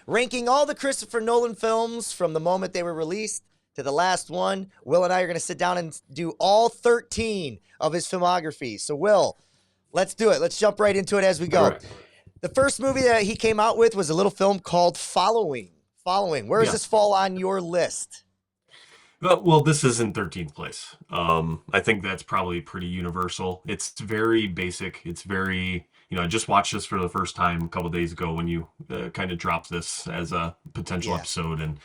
ranking all the Christopher Nolan films from the moment they were released to the last one. Will and I are going to sit down and do all 13 of his filmography. So, Will, let's do it. Let's jump right into it as we All go. right. The first movie that he came out with was a little film called Following. Following. Where does Yeah. this fall on your list? Well, this is in 13th place. I think that's probably pretty universal. It's very basic. It's very, I just watched this for the first time a couple days ago when you kind of dropped this as a potential Yeah. episode. And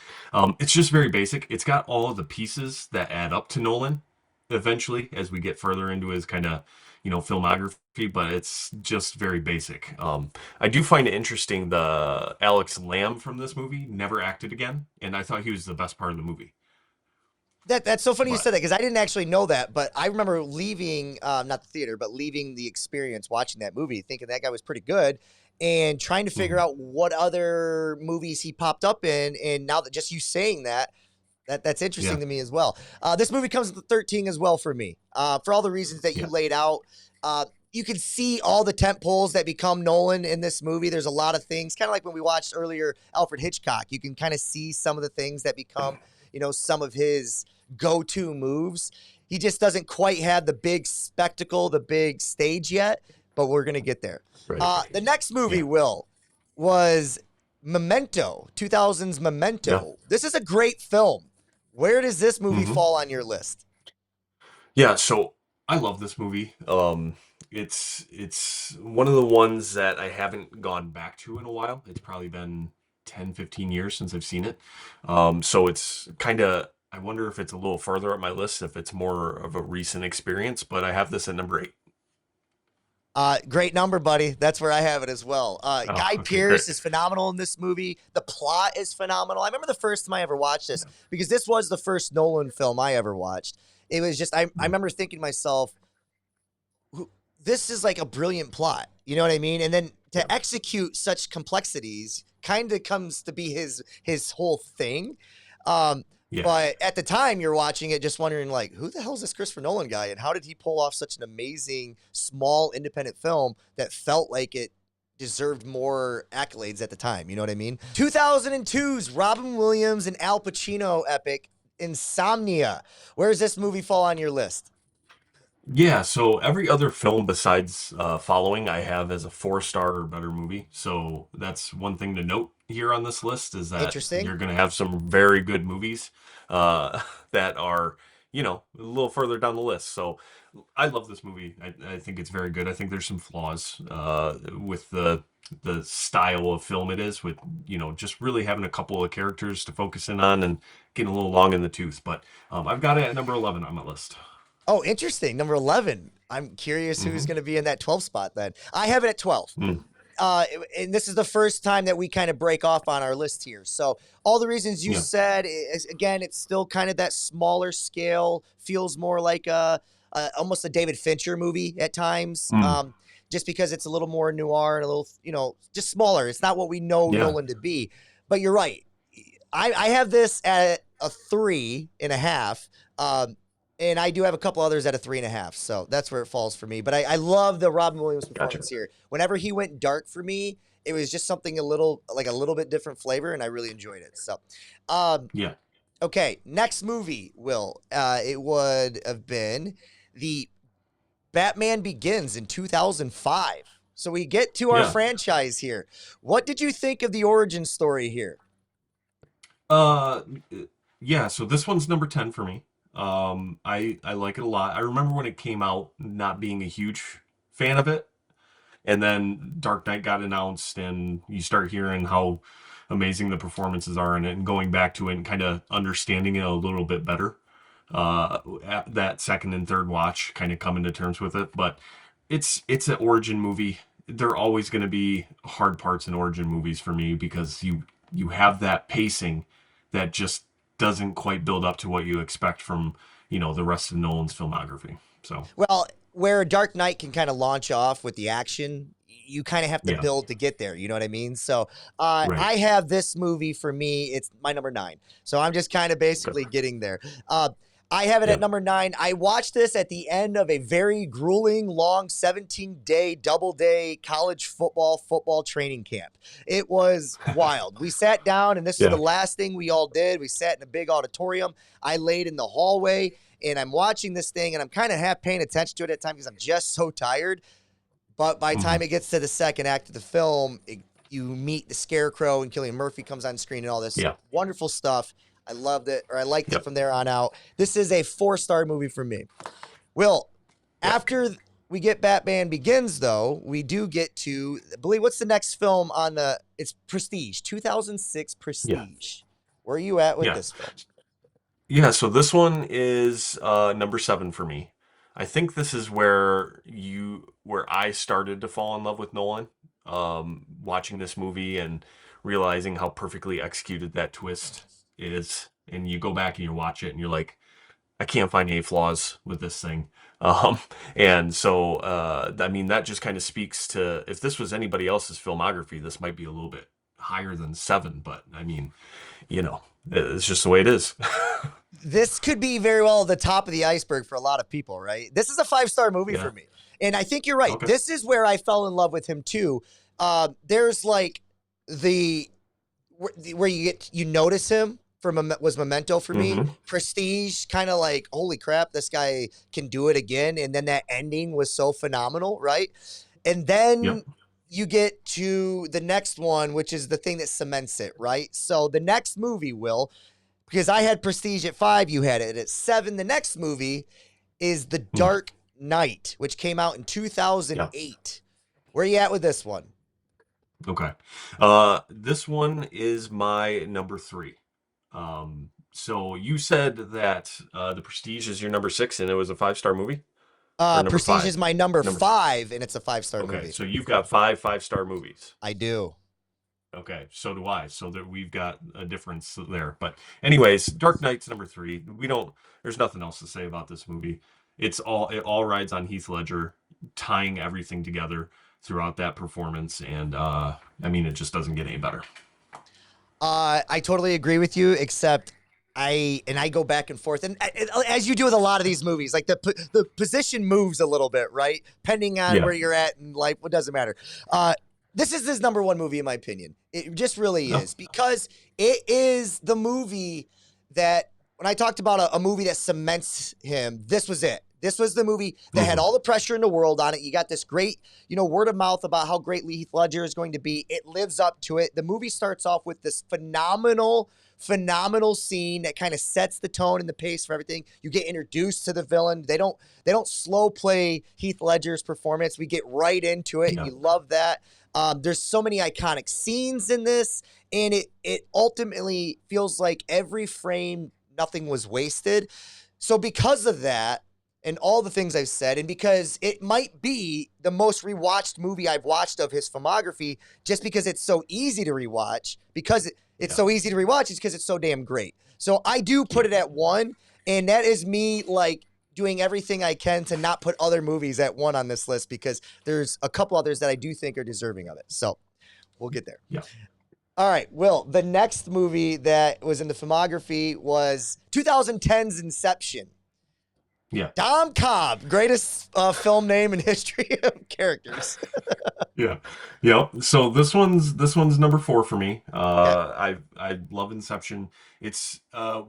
it's just very basic. It's got all of the pieces that add up to Nolan eventually as we get further into his kind of, filmography, but it's just very basic. I do find it interesting the Alex Lamb from this movie never acted again. And I thought he was the best part of the movie. That's so funny you But said that because I didn't actually know that, but I remember leaving, not the theater, but leaving the experience watching that movie, thinking that guy was pretty good, and trying to figure mhm, out what other movies he popped up in. And now that just you saying that, that's interesting yeah. to me as well. This movie comes with 13 as well for me, for all the reasons that you Yeah. laid out. You can see all the tent poles that become Nolan in this movie. There's a lot of things, kind of like when we watched earlier Alfred Hitchcock. You can kind of see some of the things that become, some of his go-to moves. He just doesn't quite have the big spectacle, the big stage yet, but we're gonna get there. Right. The next movie, Yeah. Will, was Memento, 2000's Yeah. Memento. This is a great film. Where does this movie hmm fall on your list? Yeah. So I love this movie. It's one of the ones that I haven't gone back to in a while. It's probably been 10, 15 years since I've seen it. So it's kind of, I wonder if it's a little further up my list, if it's more of a recent experience, but I have this at number eight. Great number, buddy. That's where I have it as well. Oh, Guy okay, great. Pearce is phenomenal in this movie. The plot is phenomenal. I remember the first time I ever watched this Yeah. because this was the first Nolan film I ever watched. It was just, I Mm. remember thinking to myself, this is like a brilliant plot. You know what I mean? And then Yeah. to execute such complexities kind of comes to be his whole thing. Um, Yeah. but at the time you're watching it just wondering like, who the hell is this Christopher Nolan guy and how did he pull off such an amazing small independent film that felt like it deserved more accolades at the time? You know what I mean? 2002's Robin Williams and Al Pacino epic Insomnia. Where does this movie fall on your list? Yeah, so every other film besides Following I have as a four-star or better movie. So that's one thing to note here on this list is that Interesting. you're going to have some very good movies that are, a little further down the list. So I love this movie. I think it's very good. I think there's some flaws with the style of film it is, with just really having a couple of characters to focus in on and getting a little long in the tooth. But I've got it at number 11 on my list. Oh, interesting. Number 11. I'm curious who's hmm going to be in that 12 spot then. I have it at 12. Mm, And this is the first time that we kind of break off on our list here. So all the reasons you yeah. said, is, again, it's still kind of that smaller scale, feels more like almost a David Fincher movie at times. Mm, Just because it's a little more noir and a little, just smaller. It's not what we know yeah. Nolan to be. But you're right. I have this at a 3.5. And I do have a couple others at a 3.5. So that's where it falls for me. But I love the Robin Williams Gotcha. performance here. Whenever he went dark for me, it was just something a little bit different flavor, and I really enjoyed it. So, um, Yeah. okay, next movie, Will. It would have been the Batman Begins in 2005. So we get to our Yeah. franchise here. What did you think of the origin story here? Uh, yeah. So this one's number 10 for me. I like it a lot. I remember when it came out, not being a huge fan of it, and then Dark Knight got announced, and you start hearing how amazing the performances are in it, and going back to it and kind of understanding it a little bit better. At that second and third watch, kind of coming to terms with it. But it's an origin movie. There are always going to be hard parts in origin movies for me because you have that pacing that just doesn't quite build up to what you expect from the rest of Nolan's filmography. So Well, where Dark Knight can kind of launch off with the action, you kind of have to yeah, build to get there. You know what I mean? So right. I have this movie for me. It's my number 9. So I'm just kind of Good. basically getting there. Uh, I have it at Yeah. number 9. I watched this at the end of a very grueling, long 17-day, double-day college football training camp. It was wild. We sat down, and this is the Yeah. last thing we all did. We sat in a big auditorium. I laid in the hallway, and I'm watching this thing, and I'm kind of half paying attention to it at times because I'm just so tired. But by the Hmm. time it gets to the second act of the film, you meet the Scarecrow, and Cillian Murphy comes on screen and all this Yeah. wonderful stuff. I loved it, or I liked it Yep. from there on out. This is a 4-star movie for me. Will, Yeah. after we get Batman Begins, though, we do get to, I believe, what's the next film on the, it's Prestige, 2006 Yeah. Prestige. Where are you at with Yeah. this film? Yeah, so this one is number 7 for me. I think this is where I started to fall in love with Nolan. Watching this movie and realizing how perfectly executed that twist is. And you go back and you watch it and you're like, I can't find any flaws with this thing. Um, and so, I mean, that just kind of speaks to, if this was anybody else's filmography, this might be a little bit higher than 7, but I mean, it's just the way it is. This could be very well the top of the iceberg for a lot of people, right? This is a 5-star movie Yeah. for me. And I think you're right. Okay. This is where I fell in love with him too. There's like where you notice him was Memento for me. Mhm. Prestige, kind of like, holy crap, this guy can do it again. And then that ending was so phenomenal, right? And then Yep. you get to the next one, which is the thing that cements it, right? So the next movie, Will, because I had Prestige at 5, you had it at 7. The next movie is The Dark Knight, which came out in 2008. Where are you at with this one? Okay. This one is my number 3. So you said that The Prestige is your number 6 and it was a 5-star movie? Or number Prestige 5? is my number Number 5, and it's a 5-star Okay, movie. so you've got 5-star movies. I do. Okay, so do I. So that we've got a difference there. But anyways, Dark Knight's number 3. There's nothing else to say about this movie. It all rides on Heath Ledger, tying everything together throughout that performance, and I mean, it just doesn't get any better. I totally agree with you, except I go back and forth, and as you do with a lot of these movies, like the position moves a little bit, right? Depending on where you're at in life, what doesn't matter. This is his number 1 movie in my opinion. It just really is, because it is the movie that, when I talked about a movie that cements him, this was it. This was the movie that had all the pressure in the world on it. You got this great, word of mouth about how great Heath Ledger is going to be. It lives up to it. The movie starts off with this phenomenal scene that kind of sets the tone and the pace for everything. You get introduced to the villain. They don't slow play Heath Ledger's performance. We get right into it. Yeah. You love that. There's so many iconic scenes in this, and it ultimately feels like every frame, nothing was wasted. So because of that, and all the things I've said, and because it might be the most rewatched movie I've watched of his filmography, just because it's so easy to rewatch, because it's so easy to rewatch, it's because it's so damn great. So I do put it at 1, and that is me like doing everything I can to not put other movies at 1 on this list, because there's a couple others that I do think are deserving of it. So we'll get there. Yeah. All right, Will, the next movie that was in the filmography was 2010's Inception. Yeah. Dom Cobb, greatest film name in history of characters. Yeah. So this one's number 4 for me. I love Inception. It's a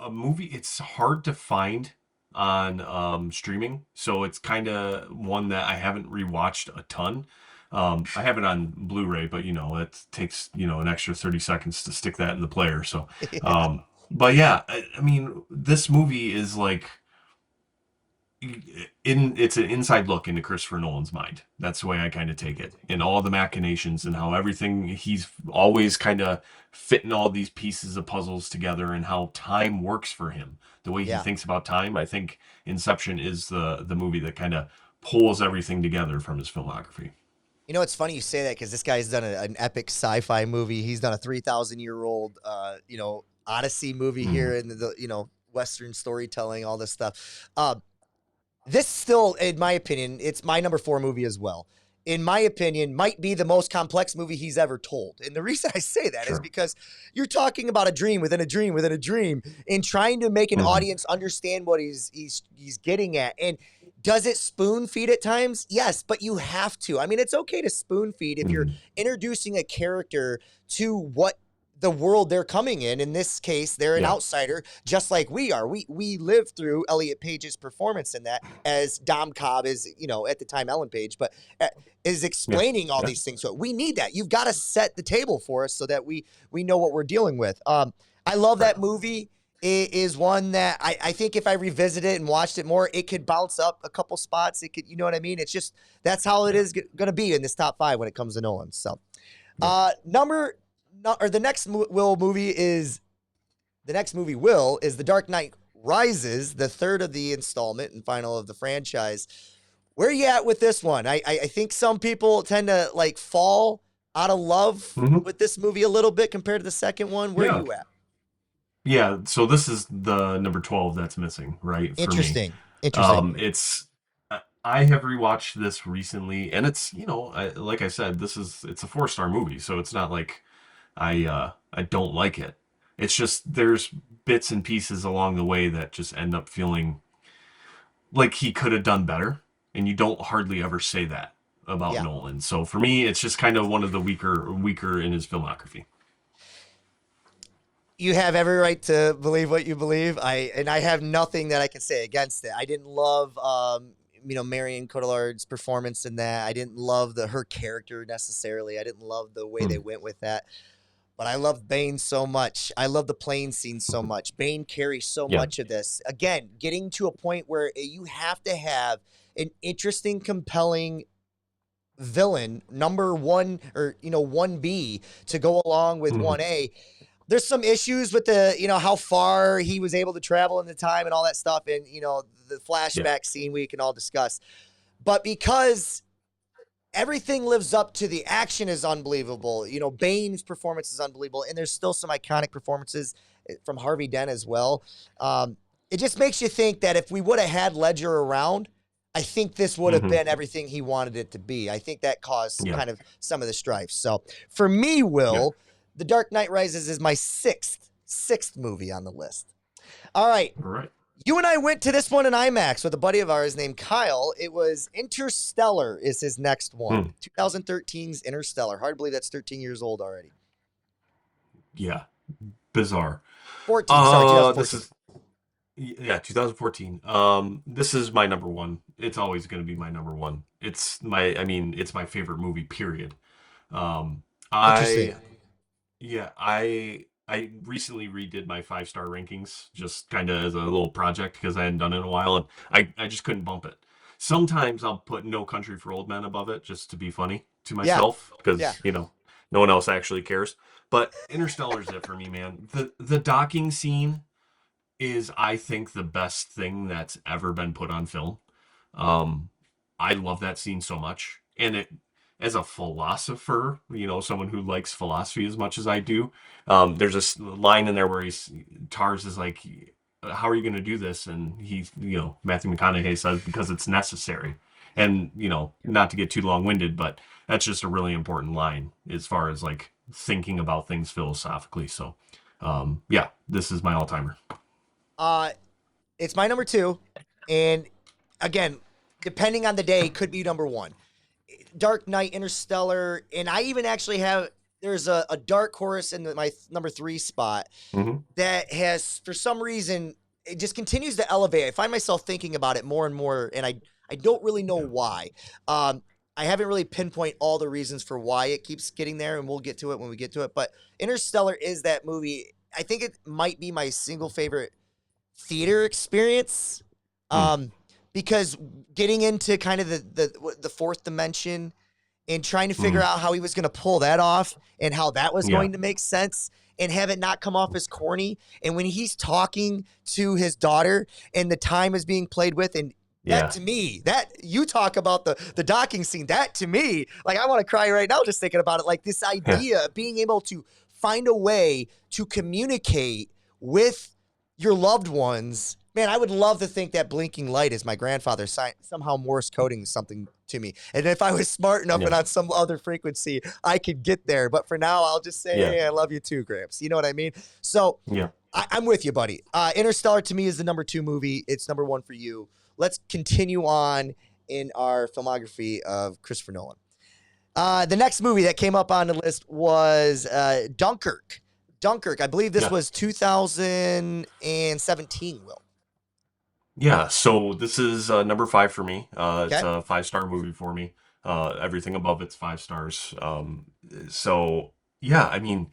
movie. It's hard to find on streaming, so it's kind of one that I haven't rewatched a ton. I have it on Blu-ray, but it takes an extra 30 seconds to stick that in the player. So, but yeah, I mean, this movie is like, it's an inside look into Christopher Nolan's mind. That's the way I kind of take it, and all the machinations and how everything, he's always kind of fitting all these pieces of puzzles together, and how time works for him, the way he thinks about time. I think Inception is the movie that kind of pulls everything together from his filmography. It's funny you say that, because this guy's done an epic sci-fi movie. He's done a 3,000-year-old Odyssey movie here in the Western storytelling, all this stuff. This still, in my opinion, it's my number 4 movie as well. in my opinion, might be the most complex movie he's ever told. And the reason I say that is Sure. because you're talking about a dream within a dream within a dream and trying to make an Hmm. audience understand what he's getting at. And does it spoon feed at times? Yes, but you have to. I mean, it's okay to spoon feed if you're Hmm. introducing a character to what the world they're coming in. In this case, they're an Yeah. outsider, just like we are. We lived through Elliot Page's performance in that as Dom Cobb is, at the time Ellen Page, but is Yeah. explaining all Yeah. these things. So we need that. You've got to set the table for us so that we know what we're dealing with. I love Right. that movie. It is one that I think if I revisit it and watched it more, it could bounce up a couple spots. It could, you know what I mean? It's just that's how it Yeah. is going to be in this top 5 when it comes to Nolan. So, Yeah. the next Will is The Dark Knight Rises, the third of the installment and final of the franchise. Where are you at with this one? I think some people tend to like fall out of love Hmm. with this movie a little bit compared to the second one. Where are Yeah. you at? Yeah. So this is the number 12 that's missing, right? For me. Interesting. Interesting. It's I have rewatched this recently, and it's like I said, it's a 4-star movie, so it's not like I don't like it. It's just there's bits and pieces along the way that just end up feeling like he could have done better, and you don't hardly ever say that about Yeah. Nolan. So for me, it's just kind of one of the weaker in his filmography. You have every right to believe what you believe. I have nothing that I can say against it. I didn't love Marion Cotillard's performance in that. I didn't love her character necessarily. I didn't love the way they Hmm. went with that. But I love Bane so much. I love the plane scene so much. Bane carries so Yeah. much of this. Again, getting to a point where you have to have an interesting, compelling villain, number one or 1B to go along with Hmm. 1A. There's some issues with how far he was able to travel in the time and all that stuff, and the Yeah. flashback scene we can all discuss. But because everything lives up to the action is unbelievable. Bane's performance is unbelievable, and there's still some iconic performances from Harvey Dent as well. It just makes you think that if we would have had Ledger around, I think this would have Hmm. been everything he wanted it to be. I think that caused Yeah. kind of some of the strife. So for me, Yeah. Will, The Dark Knight Rises is my sixth movie on the list. All right. All right. You and I went to this one in IMAX with a buddy of ours named Kyle. It was Interstellar is his next one. Hmm. 2013's Interstellar. Hard to believe that's 13 years old already. Yeah. Bizarre. 14, sorry, This 2014. is 2014. This is my number one. It's always going to be my number one. It's my favorite movie, period. Um, Interesting. I Yeah, I recently redid my 5-star rankings just kind of as a little project because I hadn't done it in a while, and I just couldn't bump it. Sometimes I'll put No Country for Old Men above it just to be funny to Yeah, myself yeah. because no one else actually cares. But Interstellar's it for me, man. The docking scene is, I think, the best thing that's ever been put on film. Um, I love that scene so much, and it as a philosopher, someone who likes philosophy as much as I do. There's a line in there where Tars is like, "How are you going to do this?" And Matthew McConaughey says, "Because it's necessary." And not to get too long-winded, but that's just a really important line as far as like thinking about things philosophically. So, yeah, this is my all-timer. Uh, it's my number 2. And again, depending on the day, could be number 1. Dark Knight, Interstellar, and I even actually have there's a dark horse in my number 3 spot Hmm. that has for some reason it just continues to elevate. I find myself thinking about it more and more, and I don't really know Yeah. why. I haven't really pinpoint all the reasons for why it keeps getting there, and we'll get to it when we get to it. But Interstellar is that movie. I think it might be my single favorite theater experience. Hmm. Because getting into kind of the fourth dimension and trying to figure Hmm. out how he was going to pull that off and how that was Yeah. going to make sense and have it not come off as corny. And when he's talking to his daughter and the time is being played with, and that Yeah. to me, that you talk about the docking scene, that to me, like I want to cry right now just thinking about it. Like this Yeah. idea of being able to find a way to communicate with your loved ones Man, I would love to think that blinking light is my grandfather somehow Morse coding something to me. And if I was smart enough Yeah, and on some other frequency, I could get there. But for now, I'll just say, yeah, hey, I love you too, Gramps. You know what I mean? So yeah. I'm with you, buddy. Interstellar to me is the number 2 movie. It's number 1 for you. Let's continue on in our filmography of Christopher Nolan. The next movie that came up on the list was Dunkirk. Dunkirk, I believe this Yeah. was 2017, Will. Yeah, so this is number 5 for me. It's Okay. a 5-star movie for me. Everything above it's 5 stars. So yeah, I mean,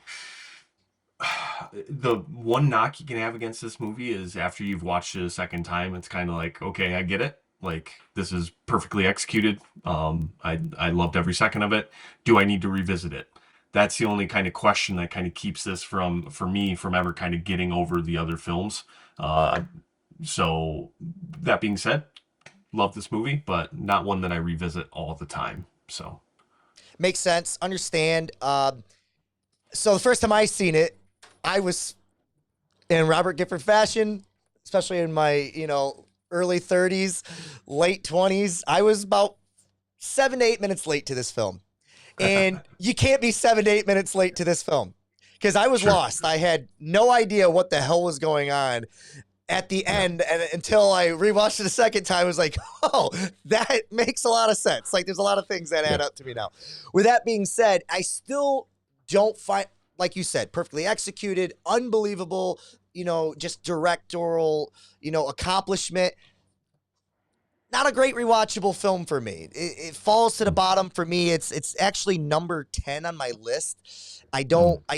the one knock you can have against this movie is after you've watched it a second time, it's kind of like, okay, I get it. Like this is perfectly executed. I loved every second of it. Do I need to revisit it? That's the only kind of question that kind of keeps this from, for me, from ever kind of getting over the other films. Uh, so that being said, love this movie, but not one that I revisit all the time. So Makes sense. Understand. So the first time I seen it, I was in Robert Gifford fashion, especially in my, early 30s, late 20s. I was about 7 to 8 minutes late to this film. And you can't be 7 to 8 minutes late to this film because I was sure, lost. I had no idea what the hell was going on at the yeah, end. And until I rewatched it a second time, I was like, oh, that makes a lot of sense. Like, there's a lot of things that yeah, add up to me now. With that being said, I still don't find, like you said, perfectly executed, unbelievable, just directorial, accomplishment. Not a great rewatchable film for me. It falls to the bottom for me. It's actually number 10 on my list. I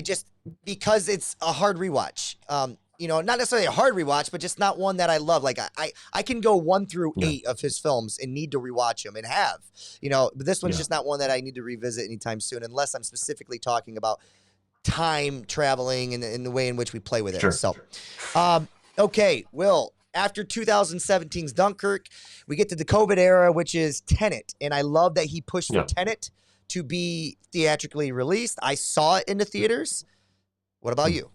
just, because it's a hard rewatch. Not necessarily a hard rewatch, but just not one that I love. Like I can go 1 through yeah, 8 of his films and need to rewatch them and have, but this one's yeah, just not one that I need to revisit anytime soon, unless I'm specifically talking about time traveling and the way in which we play with it. sure, So, um, okay, Will, after 2017's Dunkirk, we get to the COVID era, which is Tenet. And I love that he pushed for yeah. Tenet to be theatrically released. I saw it in the theaters. What about you?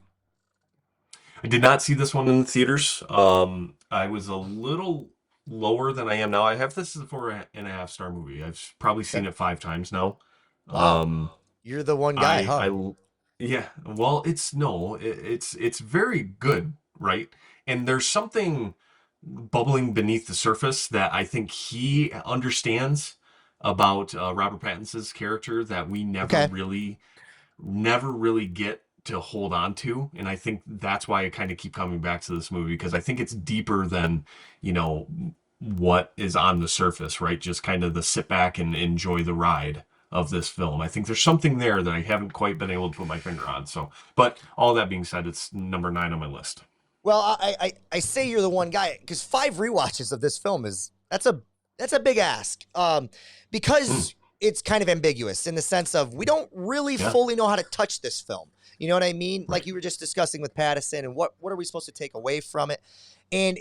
I did not see this one in the theaters. I was a little lower than I am now. I have this as a 4.5-star movie. I've probably Okay. seen it 5 times now. Wow. Um, You're the one guy, huh? yeah. Well, it's very good, right? And there's something bubbling beneath the surface that I think he understands about Robert Pattinson's character that we Okay. never really get to hold on to. And I think that's why I kind of keep coming back to this movie because I think it's deeper than, you know, what is on the surface, right? Just kind of the sit back and enjoy the ride of this film. I think there's something there that I haven't quite been able to put my finger on. So, but all that being said, it's number 9 on my list. Well, I say you're the one guy because 5 rewatches of this film that's a big ask. Mm, Because it's kind of ambiguous in the sense of we don't really yeah, fully know how to touch this film. You know what I mean? Like right. you were just discussing with Pattison, and what are we supposed to take away from it? And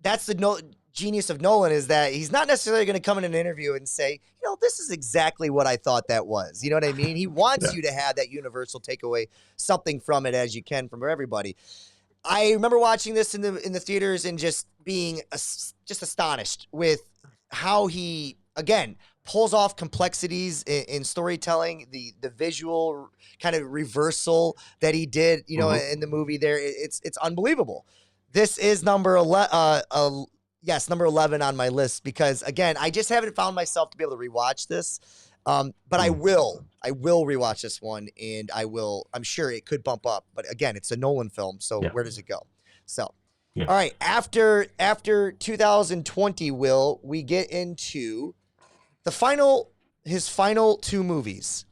that's the genius of Nolan is that he's not necessarily going to come in an interview and say, this is exactly what I thought that was. You know what I mean? He wants Yeah. you to have that universal takeaway, something from it as you can from everybody. I remember watching this in the theaters and just being just astonished with how he again pulls off complexities in storytelling, the visual kind of reversal that he did, Hmm. in the movie. There, it's unbelievable. This is number 11. Yes, number 11 on my list because again, I just haven't found myself to be able to rewatch this. But I Mm, will. I will rewatch this one, and I'm sure it could bump up, but again, it's a Nolan film, so yeah. where does it go? So, Yeah. all right. After 2020, Will we get into his final 2 movies?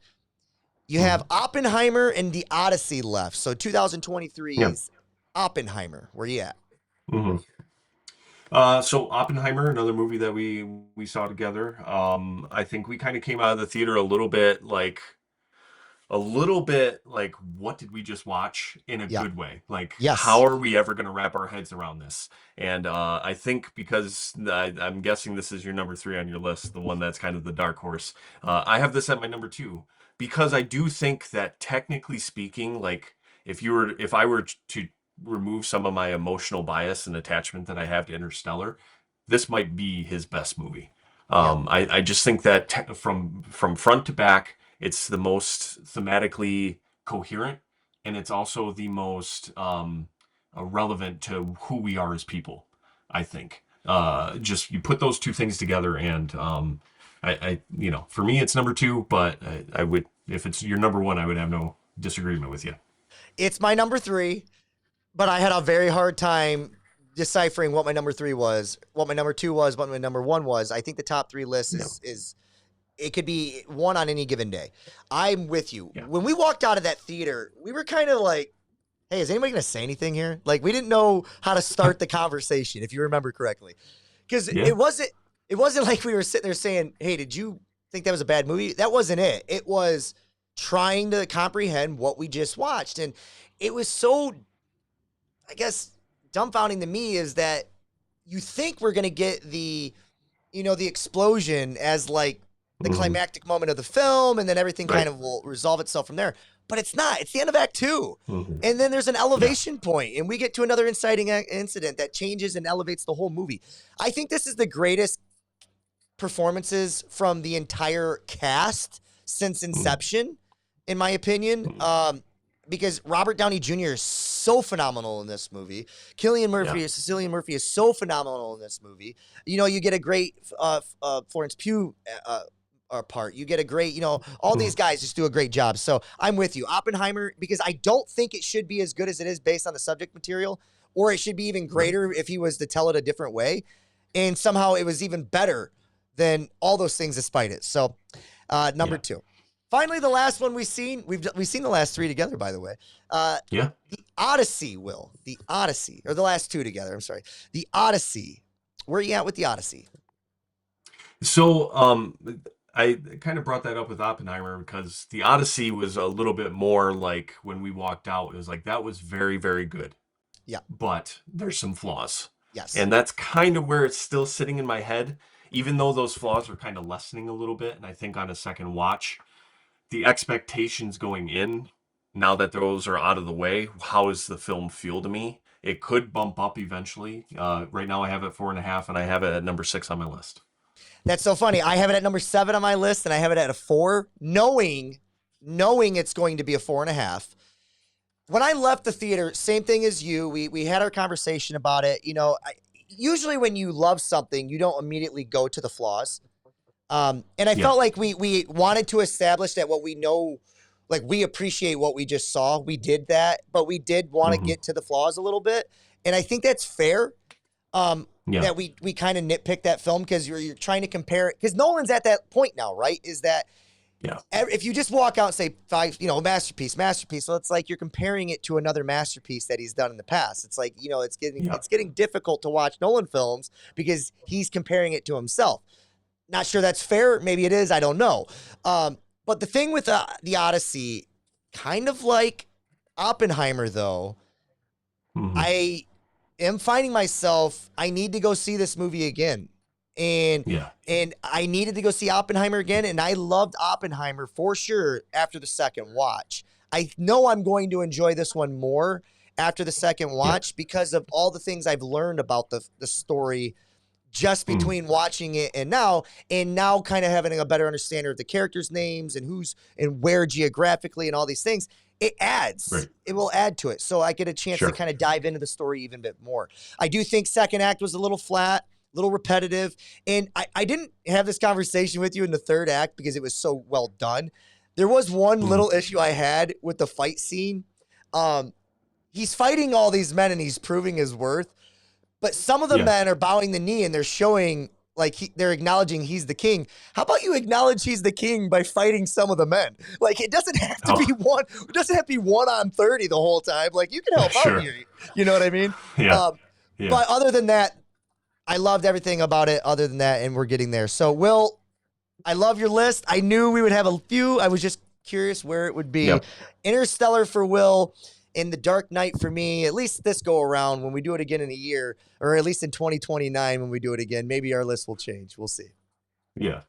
You Hmm. have Oppenheimer and The Odyssey left. So 2023 Yeah. is Oppenheimer. Where you at? Hmm. So Oppenheimer, another movie that we saw together. I think we kind of came out of the theater a little bit like what did we just watch in a Yeah. good way? Like how Yes. are we ever going to wrap our heads around this? And I think because I'm guessing this is your number 3 on your list, the one that's kind of the dark horse. I have this at my number 2 because I do think that technically speaking, like if I were to remove some of my emotional bias and attachment that I have to Interstellar, this might be his best movie. Yeah. I just think that from front to back, it's the most thematically coherent, and it's also the most relevant to who we are as people. I think. Just you put those two things together, and for me, it's number two. But I would, if it's your number one, I would have no disagreement with you. It's my number three, but I had a very hard time deciphering what my number three was, what my number two was, what my number one was. I think the top three list Yeah. is it could be one on any given day. I'm with you. Yeah. When we walked out of that theater, we were kind of like, hey, is anybody going to say anything here? Like, we didn't know how to start the conversation, if you remember correctly. Because Yeah. it wasn't like we were sitting there saying, hey, did you think that was a bad movie? That wasn't it. It was trying to comprehend what we just watched. And it was so, I guess, dumbfounding to me is that you think we're going to get the explosion as like the Mhm. climactic moment of the film, and then everything Right. kind of will resolve itself from there. But it's not. It's the end of Act Two. Mhm. And then there's an elevation point, and we get to another inciting incident that changes and elevates the whole movie. I think this is the greatest performances from the entire cast since Inception, in my opinion. Because Robert Downey Jr. is so phenomenal in this movie. Cecilian Murphy is so phenomenal in this movie. You get a great Florence Pugh part. You get a great, all these guys just do a great job. So I'm with you. Oppenheimer, because I don't think it should be as good as it is based on the subject material, or it should be even greater if he was to tell it a different way. And somehow it was even better than all those things despite it. So number two. Finally, the last one we've seen the last three together, by the way. Yeah. The Odyssey, the Odyssey, or the last two together. I'm sorry. The Odyssey. Where are you at with the Odyssey? So, I kind of brought that up with Oppenheimer because the Odyssey was a little bit more like when we walked out, it was like that was very, very good. Yeah. But there's some flaws. Yes. And that's kind of where it's still sitting in my head, even though those flaws are kind of lessening a little bit. And I think on a second watch, the expectations going in, now that those are out of the way, how does the film feel to me? It could bump up eventually. Right now I have it 4.5, and I have it at number 6 on my list. That's so funny. I have it at number 7 on my list, and I have it at a 4, knowing it's going to be a 4.5. When I left the theater, same thing as you. We had our conversation about it. Usually when you love something, you don't immediately go to the flaws. And I felt like we wanted to establish that what we know, like we appreciate what we just saw. We did that, but we did want to get to the flaws a little bit. And I think that's fair. That we kind of nitpick that film because you're trying to compare it. Because Nolan's at that point now, right? Is that if you just walk out and say masterpiece, so it's like you're comparing it to another masterpiece that he's done in the past. It's like, it's getting difficult to watch Nolan films because he's comparing it to himself. Not sure that's fair. Maybe it is. I don't know. But the thing with the Odyssey, kind of like Oppenheimer, though, I am finding myself, I need to go see this movie again. And I needed to go see Oppenheimer again. And I loved Oppenheimer for sure after the second watch. I know I'm going to enjoy this one more after the second watch because of all the things I've learned about the story just between watching it and now kind of having a better understanding of the characters' names and who's and where geographically and all these things. It adds. Right. It will add to it. So I get a chance to kind of dive into the story even a bit more. I do think second act was a little flat, a little repetitive. And I didn't have this conversation with you in the third act because it was so well done. There was one little issue I had with the fight scene. He's fighting all these men and he's proving his worth. But some of the men are bowing the knee and they're showing like they're acknowledging he's the king. How about you acknowledge he's the king by fighting some of the men? Like it doesn't have to be one. It doesn't have to be 1 on 30 the whole time. Like you can help out here. You know what I mean? But other than that, I loved everything about it. Other than that, and we're getting there. So Will, I love your list. I knew we would have a few. I was just curious where it would be. Interstellar for Will. In The Dark Knight for me, at least this go around, when we do it again in a year, or at least in 2029 when we do it again, maybe our list will change. We'll see. Yeah.